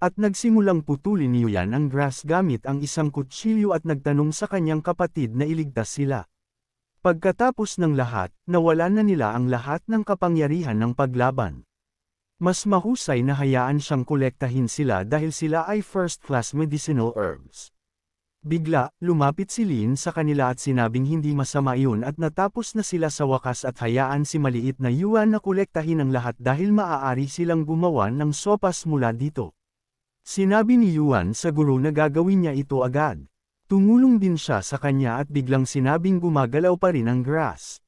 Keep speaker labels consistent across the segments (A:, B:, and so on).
A: At nagsimulang putulin ni Yuan ang grass gamit ang isang kutsilyo at nagtanong sa kanyang kapatid na iligtas sila. Pagkatapos ng lahat, nawalan na nila ang lahat ng kapangyarihan ng paglaban. Mas mahusay na hayaan siyang kolektahin sila dahil sila ay first-class medicinal herbs. Bigla, lumapit si Lin sa kanila at sinabing hindi masama iyon at natapos na sila sa wakas at hayaan si maliit na Yuan na kolektahin ang lahat dahil maaari silang gumawa ng sopas mula dito. Sinabi ni Yuan sa guro na gagawin niya ito agad. Tumulong din siya sa kanya at biglang sinabing gumagalaw pa rin ang grass.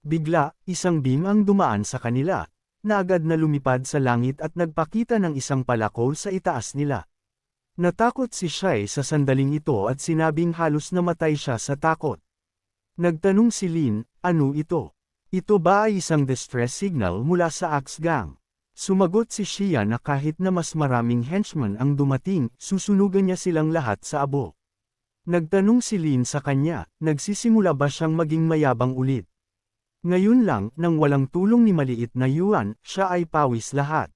A: Bigla, isang beam ang dumaan sa kanila, na agad na lumipad sa langit at nagpakita ng isang palakol sa itaas nila. Natakot si Shai sa sandaling ito at sinabing halos namatay siya sa takot. Nagtanong si Lin, ano ito? Ito ba ay isang distress signal mula sa Axe Gang? Sumagot si Xia na kahit na mas maraming henchmen ang dumating, susunugan niya silang lahat sa abo. Nagtanong si Lin sa kanya, nagsisimula ba siyang maging mayabang ulit? Ngayon lang, nang walang tulong ni maliit na Yuan, siya ay pawis lahat.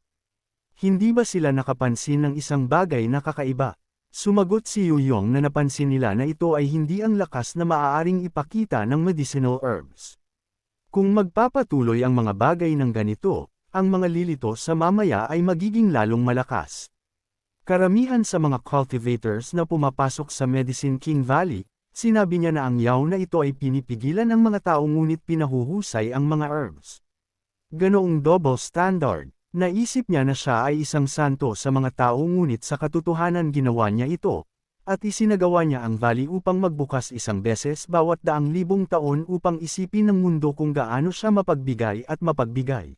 A: Hindi ba sila nakapansin ng isang bagay na kakaiba? Sumagot si Yuyong na napansin nila na ito ay hindi ang lakas na maaaring ipakita ng medicinal herbs. Kung magpapatuloy ang mga bagay ng ganito, ang mga lilito sa mamaya ay magiging lalong malakas. Karamihan sa mga cultivators na pumapasok sa Medicine King Valley, sinabi niya na ang yaw na ito ay pinipigilan ng mga tao ngunit pinahuhusay ang mga herbs. Ganoong double standard. Naisip niya na siya ay isang santo sa mga tao ngunit sa katotohanan ginawa niya ito, at isinagawa niya ang valley upang magbukas isang beses bawat 100,000 taon upang isipin ng mundo kung gaano siya mapagbigay at mapagbigay.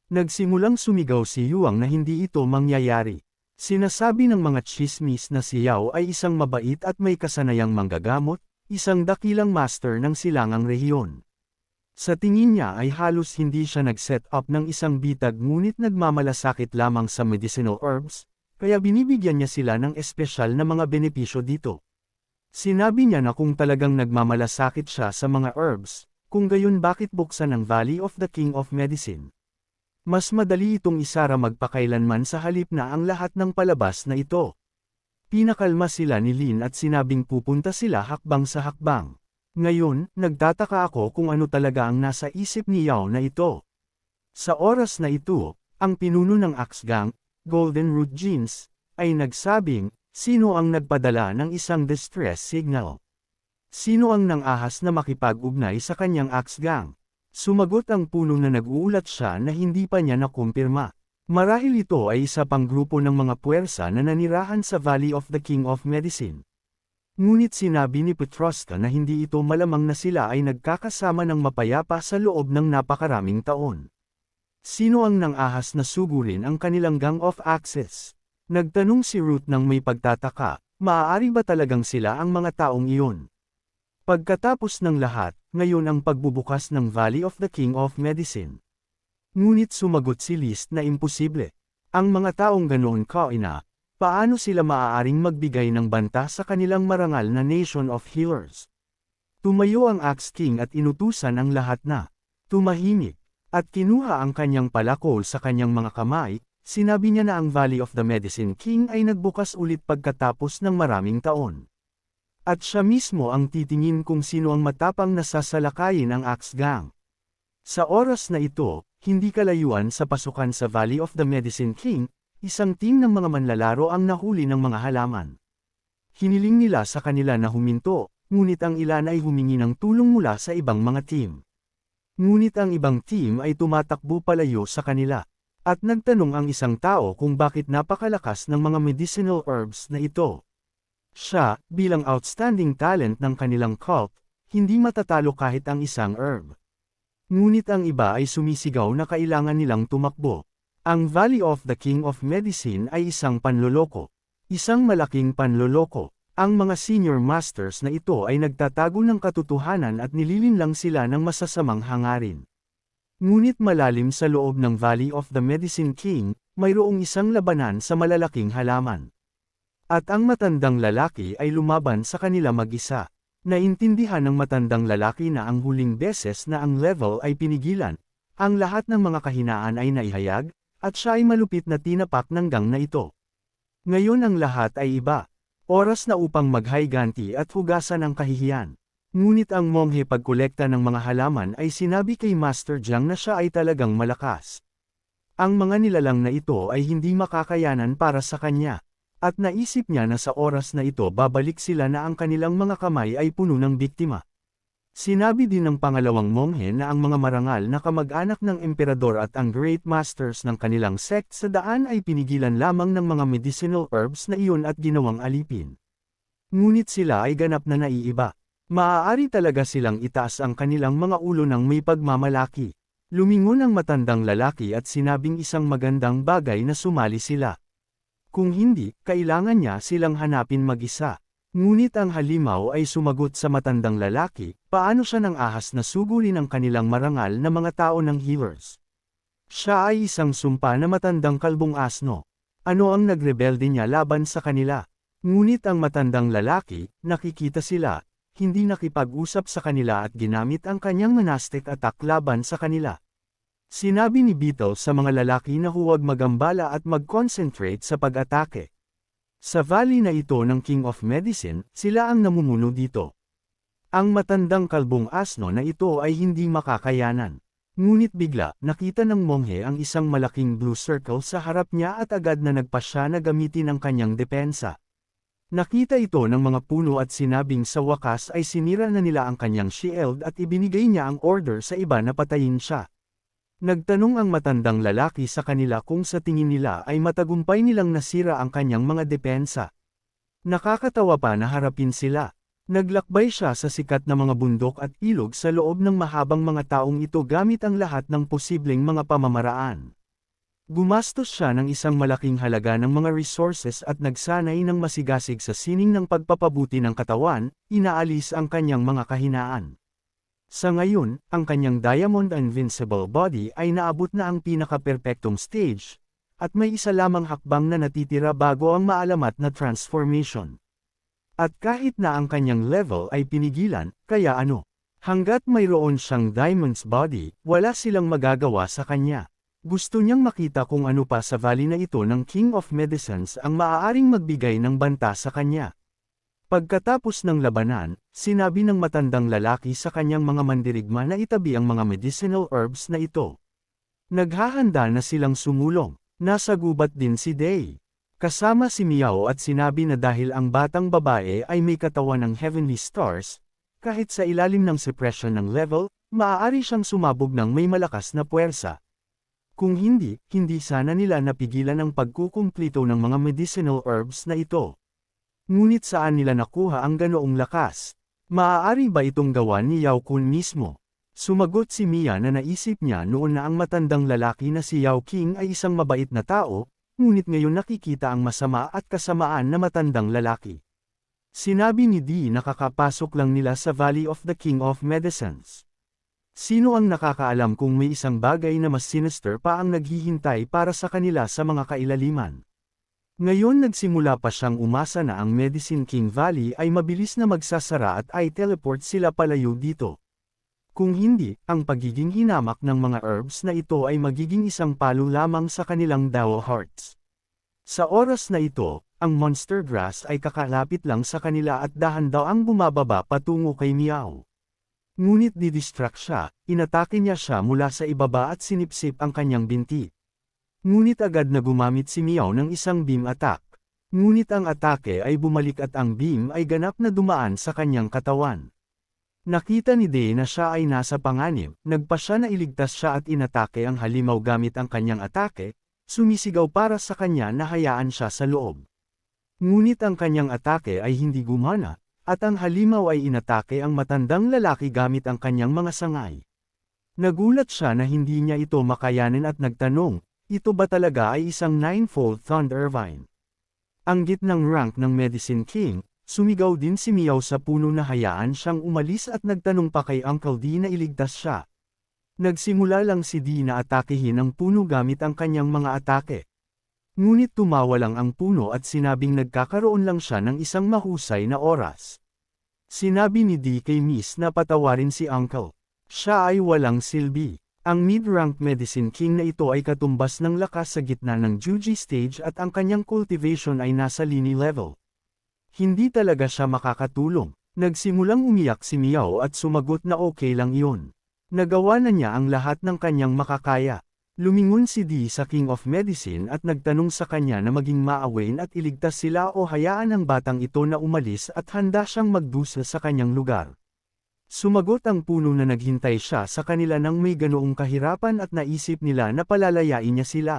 A: Nagsimulang sumigaw si Yuang na hindi ito mangyayari. Sinasabi ng mga chismis na si Yao ay isang mabait at may kasanayang manggagamot, isang dakilang master ng silangang rehiyon. Sa tingin niya ay halos hindi siya nag-set up ng isang bitag ngunit nagmamalasakit lamang sa medicinal herbs, kaya binibigyan niya sila ng espesyal na mga benepisyo dito. Sinabi niya na kung talagang nagmamalasakit siya sa mga herbs, kung gayon bakit buksan ang Valley of the King of Medicine. Mas madali itong isara magpakailanman sa halip na ang lahat ng palabas na ito. Pinakalma sila ni Lin at sinabing pupunta sila hakbang sa hakbang. Ngayon, nagtataka ako kung ano talaga ang nasa isip ni Yao na ito. Sa oras na ito, ang pinuno ng Axe Gang, Golden Root Jeans, ay nagsabing, sino ang nagpadala ng isang distress signal? Sino ang nangahas na makipag-ugnay sa kanyang Axe Gang? Sumagot ang puno na nag-uulat siya na hindi pa niya nakumpirma. Marahil ito ay isa pang grupo ng mga puwersa na nanirahan sa Valley of the King of Medicine. Ngunit sinabi ni Petroska na hindi ito malamang na sila ay nagkakasama ng mapayapa sa loob ng napakaraming taon. Sino ang nangahas na sugurin ang kanilang Gang of Axes? Nagtanong si Ruth ng may pagtataka, maaari ba talagang sila ang mga taong iyon? Pagkatapos ng lahat, ngayon ang pagbubukas ng Valley of the King of Medicine. Ngunit sumagot si List na imposible. Ang mga taong ganoon kaina, paano sila maaaring magbigay ng banta sa kanilang marangal na Nation of Healers? Tumayo ang Axe King at inutusan ang lahat na tumahimik, at kinuha ang kanyang palakol sa kanyang mga kamay, sinabi niya na ang Valley of the Medicine King ay nagbukas ulit pagkatapos ng maraming taon. At siya mismo ang titingin kung sino ang matapang na sasalakayin ang Axe Gang. Sa oras na ito, hindi kalayuan sa pasukan sa Valley of the Medicine King, isang team ng mga manlalaro ang nahuli ng mga halaman. Hiniling nila sa kanila na huminto, ngunit ang ilan ay humingi ng tulong mula sa ibang mga team. Ngunit ang ibang team ay tumatakbo palayo sa kanila, at nagtanong ang isang tao kung bakit napakalakas ng mga medicinal herbs na ito. Siya, bilang outstanding talent ng kanilang cult, hindi matatalo kahit ang isang herb. Ngunit ang iba ay sumisigaw na kailangan nilang tumakbo. Ang Valley of the King of Medicine ay isang panloloko. Isang malaking panloloko. Ang mga senior masters na ito ay nagtatago ng katotohanan at nililinlang sila ng masasamang hangarin. Ngunit malalim sa loob ng Valley of the Medicine King, mayroong isang labanan sa malalaking halaman. At ang matandang lalaki ay lumaban sa kanila mag-isa. Naintindihan ng matandang lalaki na ang huling beses na ang level ay pinigilan, ang lahat ng mga kahinaan ay naihayag, at siya ay malupit na tinapak ng gang na ito. Ngayon ang lahat ay iba. Oras na upang maghayganti at hugasan ang kahihiyan. Ngunit ang monghe pagkolekta ng mga halaman ay sinabi kay Master Jiang na siya ay talagang malakas. Ang mga nilalang na ito ay hindi makakayanan para sa kanya. At naisip niya na sa oras na ito babalik sila na ang kanilang mga kamay ay puno ng biktima. Sinabi din ng pangalawang monghe na ang mga marangal na kamag-anak ng emperador at ang great masters ng kanilang sect sa daan ay pinigilan lamang ng mga medicinal herbs na iyon at ginawang alipin. Ngunit sila ay ganap na naiiba. Maaari talaga silang itaas ang kanilang mga ulo ng may pagmamalaki. Lumingon ang matandang lalaki at sinabing isang magandang bagay na sumali sila. Kung hindi, kailangan niya silang hanapin mag-isa. Ngunit ang halimaw ay sumagot sa matandang lalaki, paano siya nang ahas na sugulin ang kanilang marangal na mga tao ng healers. Siya ay isang sumpa na matandang kalbong asno. Ano ang nagrebelde niya laban sa kanila? Ngunit ang matandang lalaki, nakikita sila, hindi nakipag-usap sa kanila at ginamit ang kanyang monastic attack laban sa kanila. Sinabi ni Beetle sa mga lalaki na huwag magambala at mag-concentrate sa pag-atake. Sa valley na ito ng King of Medicine, sila ang namumuno dito. Ang matandang kalbong asno na ito ay hindi makakayanan. Ngunit bigla, nakita ng monghe ang isang malaking blue circle sa harap niya at agad na nagpasya na gamitin ang kanyang depensa. Nakita ito ng mga puno at sinabing sa wakas ay sinira na nila ang kanyang shield at ibinigay niya ang order sa iba na patayin siya. Nagtanong ang matandang lalaki sa kanila kung sa tingin nila ay matagumpay nilang nasira ang kanyang mga depensa. Nakakatawa pa na harapin sila. Naglakbay siya sa sikat na mga bundok at ilog sa loob ng mahabang mga taong ito gamit ang lahat ng posibleng mga pamamaraan. Gumastos siya ng isang malaking halaga ng mga resources at nagsanay ng masigasig sa sining ng pagpapabuti ng katawan, inaalis ang kanyang mga kahinaan. Sa ngayon, ang kanyang Diamond Invincible Body ay naabot na ang pinaka-perpektong stage, at may isa lamang hakbang na natitira bago ang maalamat na transformation. At kahit na ang kanyang level ay pinigilan, kaya ano? Hanggat mayroon siyang Diamond's Body, wala silang magagawa sa kanya. Gusto niyang makita kung ano pa sa valley na ito ng King of Medicines ang maaaring magbigay ng banta sa kanya. Pagkatapos ng labanan, sinabi ng matandang lalaki sa kanyang mga mandirigma na itabi ang mga medicinal herbs na ito. Naghahanda na silang sumulong. Nasa gubat din si Day. Kasama si Miao at sinabi na dahil ang batang babae ay may katawan ng heavenly stars, kahit sa ilalim ng suppression ng level, maaari siyang sumabog ng may malakas na puwersa. Kung hindi, hindi sana nila napigilan ang pagkukumplito ng mga medicinal herbs na ito. Ngunit saan nila nakuha ang ganoong lakas? Maaari ba itong gawa ni Yao Kun mismo? Sumagot si Mia na naisip niya noon na ang matandang lalaki na si Yao King ay isang mabait na tao, ngunit ngayon nakikita ang masama at kasamaan na matandang lalaki. Sinabi ni Di na kakapasok lang nila sa Valley of the King of Medicines. Sino ang nakakaalam kung may isang bagay na mas sinister pa ang naghihintay para sa kanila sa mga kailaliman? Ngayon nagsimula pa siyang umasa na ang Medicine King Valley ay mabilis na magsasara at ay teleport sila palayo dito. Kung hindi, ang pagiging hinamak ng mga herbs na ito ay magiging isang palo lamang sa kanilang Dao Hearts. Sa oras na ito, ang monster grass ay kakalapit lang sa kanila at dahan-daang bumababa patungo kay Miao. Ngunit didistract siya, inatake niya siya mula sa ibaba at sinipsip ang kanyang binti. Ngunit agad na gumamit si Miao ng isang beam attack. Ngunit ang atake ay bumalik at ang beam ay ganap na dumaan sa kanyang katawan. Nakita ni Day na siya ay nasa panganib, nagpa siya na iligtas siya at inatake ang halimaw gamit ang kanyang atake, sumisigaw para sa kanya na hayaan siya sa loob. Ngunit ang kanyang atake ay hindi gumana, at ang halimaw ay inatake ang matandang lalaki gamit ang kanyang mga sangay. Nagulat siya na hindi niya ito makayanin at nagtanong, ito ba talaga ay isang ninefold Thunder Vine? Ang gitnang rank ng Medicine King, sumigaw din si Miao sa puno na hayaan siyang umalis at nagtanong pa kay Uncle D na iligtas siya. Nagsimula lang si D na atakehin ang puno gamit ang kanyang mga atake. Ngunit tumawa lang ang puno at sinabing nagkakaroon lang siya ng isang mahusay na oras. Sinabi ni D kay Miss na patawarin si Uncle. Siya ay walang silbi. Ang mid-rank Medicine King na ito ay katumbas ng lakas sa gitna ng Juji stage at ang kanyang cultivation ay nasa Lini level. Hindi talaga siya makakatulong. Nagsimulang umiyak si Miao at sumagot na okay lang iyon. Nagawa na niya ang lahat ng kanyang makakaya. Lumingon si Di sa King of Medicine at nagtanong sa kanya na maging maawain at iligtas sila o hayaan ang batang ito na umalis at handa siyang magdusa sa kanyang lugar. Sumagot ang puno na naghintay siya sa kanila nang may ganoong kahirapan at naisip nila na palalayain niya sila.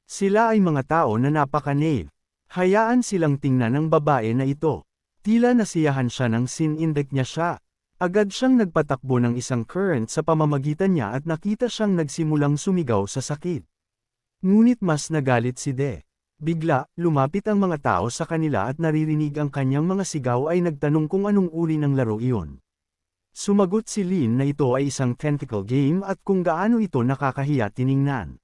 A: Sila ay mga tao na napaka-naive. Hayaan silang tingnan ng babae na ito. Tila nasiyahan siya nang sinindak niya siya. Agad siyang nagpatakbo ng isang current sa pamamagitan niya at nakita siyang nagsimulang sumigaw sa sakit. Ngunit mas nagalit si De. Bigla, lumapit ang mga tao sa kanila at naririnig ang kanyang mga sigaw ay nagtanong kung anong uri ng laro iyon. Sumagot si Lin na ito ay isang tentacle game at kung gaano ito nakakahiya tiningnan.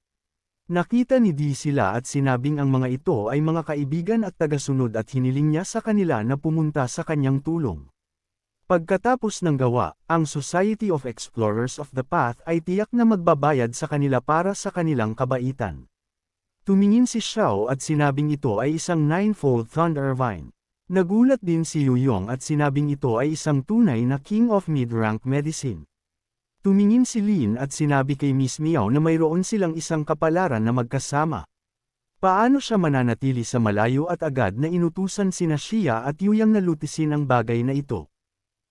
A: Nakita ni Di sila at sinabing ang mga ito ay mga kaibigan at tagasunod at hiniling niya sa kanila na pumunta sa kanyang tulong. Pagkatapos ng gawa, ang Society of Explorers of the Path ay tiyak na magbabayad sa kanila para sa kanilang kabaitan. Tumingin si Xiao at sinabing ito ay isang ninefold Thunder Vine. Nagulat din si Yu Yong at sinabing ito ay isang tunay na King of Mid-Rank Medicine. Tumingin si Lin at sinabi kay Miss Miao na mayroon silang isang kapalaran na magkasama. Paano siya mananatili sa malayo at agad na inutusan sina Xia at Yu Yang na lutisin ang bagay na ito.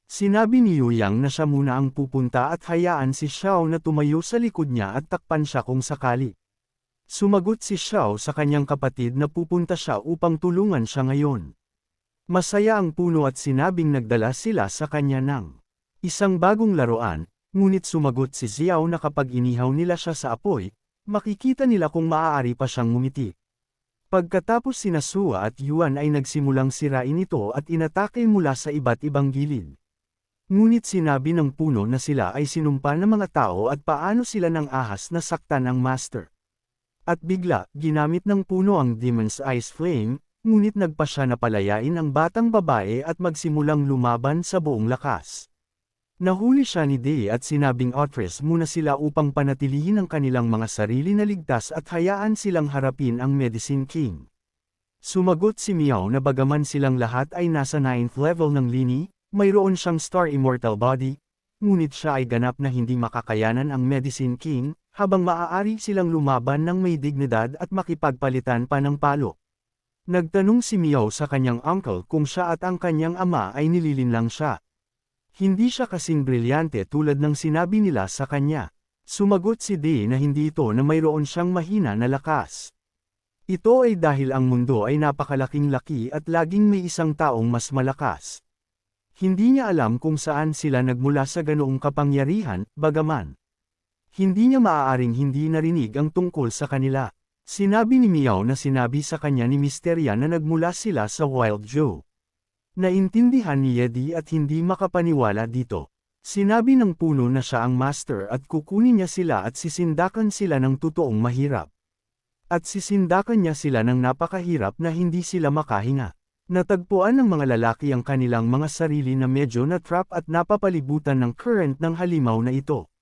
A: Sinabi ni Yu Yang na siya muna ang pupunta at hayaan si Xiao na tumayo sa likod niya at takpan siya kung sakali. Sumagot si Xiao sa kanyang kapatid na pupunta siya upang tulungan siya ngayon. Masaya ang puno at sinabing nagdala sila sa kanya ng isang bagong laruan, ngunit sumagot si Xiao na kapag inihaw nila siya sa apoy, makikita nila kung maaari pa siyang ngumiti. Pagkatapos sina Sua at Yuan ay nagsimulang sirain ito at inatake mula sa iba't ibang gilid. Ngunit sinabi ng puno na sila ay sinumpa ng mga tao at paano sila ng ahas na saktan ang master. At bigla, ginamit ng puno ang Demon's Ice Flame, ngunit nagpa siya na palayain ang batang babae at magsimulang lumaban sa buong lakas. Nahuli siya ni Dei at sinabing atras muna sila upang panatilihin ang kanilang mga sarili na ligtas at hayaan silang harapin ang Medicine King. Sumagot si Miao na bagaman silang lahat ay nasa 9th level ng Lini, mayroon siyang Star Immortal Body, ngunit siya ay ganap na hindi makakayanan ang Medicine King, habang maaari silang lumaban ng may dignidad at makipagpalitan pa ng palo. Nagtanong si Miao sa kanyang uncle kung siya at ang kanyang ama ay nililinlang siya. Hindi siya kasing brilyante tulad ng sinabi nila sa kanya. Sumagot si Dei na hindi ito na mayroon siyang mahina na lakas. Ito ay dahil ang mundo ay napakalaking laki at laging may isang taong mas malakas. Hindi niya alam kung saan sila nagmula sa ganoong kapangyarihan, bagaman hindi niya maaaring hindi narinig ang tungkol sa kanila. Sinabi ni Miao na sinabi sa kanya ni Mysteria na nagmula sila sa Wild Joe. Naintindihan ni Yedi at hindi makapaniwala dito. Sinabi ng puno na siya ang master at kukunin niya sila at sisindakan sila ng totoong mahirap. At sisindakan niya sila ng napakahirap na hindi sila makahinga. Natagpuan ng mga lalaki ang kanilang mga sarili na medyo na-trap at napapalibutan ng current ng halimaw na ito.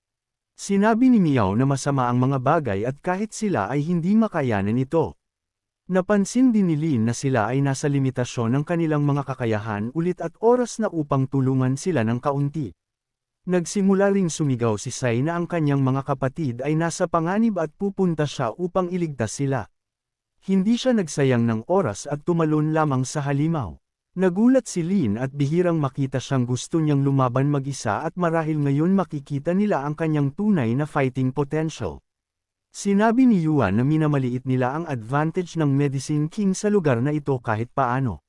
A: Sinabi ni Miao na masama ang mga bagay at kahit sila ay hindi makayanan ito. Napansin din ni Lin na sila ay nasa limitasyon ng kanilang mga kakayahan ulit at oras na upang tulungan sila ng kaunti. Nagsimula ring sumigaw si Sai na ang kanyang mga kapatid ay nasa panganib at pupunta siya upang iligtas sila. Hindi siya nagsayang ng oras at tumalon lamang sa halimaw. Nagulat si Lin at bihirang makita siyang gusto niyang lumaban mag-isa at marahil ngayon makikita nila ang kanyang tunay na fighting potential. Sinabi ni Yuan na minamaliit nila ang advantage ng Medicine King sa lugar na ito kahit paano.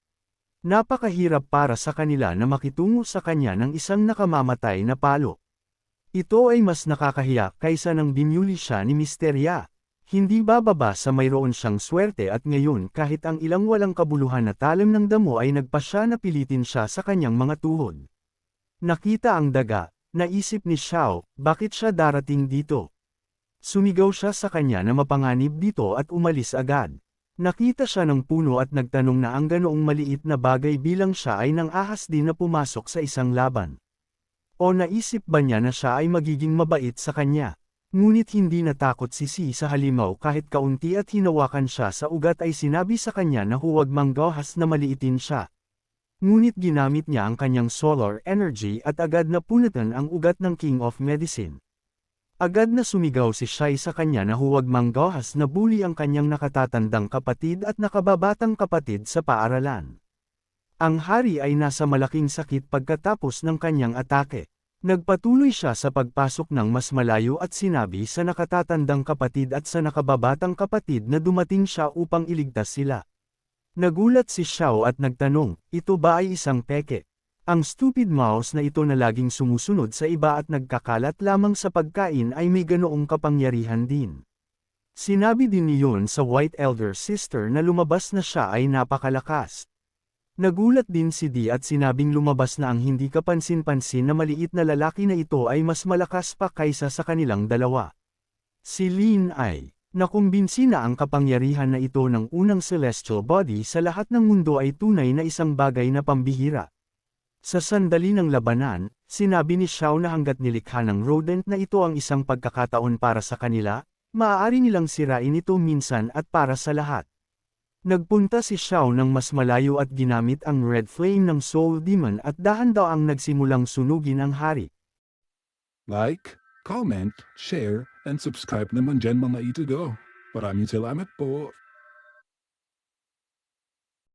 A: Napakahirap para sa kanila na makitungo sa kanya ng isang nakamamatay na palo. Ito ay mas nakakahiya kaysa nang binuli siya ni Mysteria. Hindi bababa sa mayroon siyang swerte at ngayon kahit ang ilang walang kabuluhan na talim ng damo ay nagpa siya na pilitin siya sa kanyang mga tuhod. Nakita ang daga, naisip ni Xiao, bakit siya darating dito? Sumigaw siya sa kanya na mapanganib dito at umalis agad. Nakita siya ng puno at nagtanong na ang ganoong maliit na bagay bilang siya ay nang ahas din na pumasok sa isang laban. O naisip ba niya na siya ay magiging mabait sa kanya? Ngunit hindi natakot si Si sa halimaw kahit kaunti at hinawakan siya sa ugat ay sinabi sa kanya na huwag manggahas na maliitin siya. Ngunit ginamit niya ang kanyang solar energy at agad na punatan ang ugat ng King of Medicine. Agad na sumigaw si Shai sa kanya na huwag manggahas na bully ang kanyang nakatatandang kapatid at nakababatang kapatid sa paaralan. Ang hari ay nasa malaking sakit pagkatapos ng kanyang atake. Nagpatuloy siya sa pagpasok ng mas malayo at sinabi sa nakatatandang kapatid at sa nakababatang kapatid na dumating siya upang iligtas sila. Nagulat si Xiao at nagtanong, ito ba ay isang peke? Ang stupid mouse na ito na laging sumusunod sa iba at nagkakalat lamang sa pagkain ay may ganoong kapangyarihan din. Sinabi din niyon sa White Elder Sister na lumabas na siya ay napakalakas. Nagulat din si Di at sinabing lumabas na ang hindi kapansin-pansin na maliit na lalaki na ito ay mas malakas pa kaysa sa kanilang dalawa. Si Lin ay nakumbinsi na ang kapangyarihan na ito ng unang celestial body sa lahat ng mundo ay tunay na isang bagay na pambihira. Sa sandali ng labanan, sinabi ni Xiao na hanggat nilikha ng rodent na ito ang isang pagkakataon para sa kanila, maaari nilang sirain ito minsan at para sa lahat. Nagpunta si Xiao ng mas malayo at ginamit ang red flame ng Soul Demon at dahan-daw ang nagsimulang sunugin ang hari.
B: Like, comment, share, and subscribe naman dyan mga ito go. Maraming salamat po.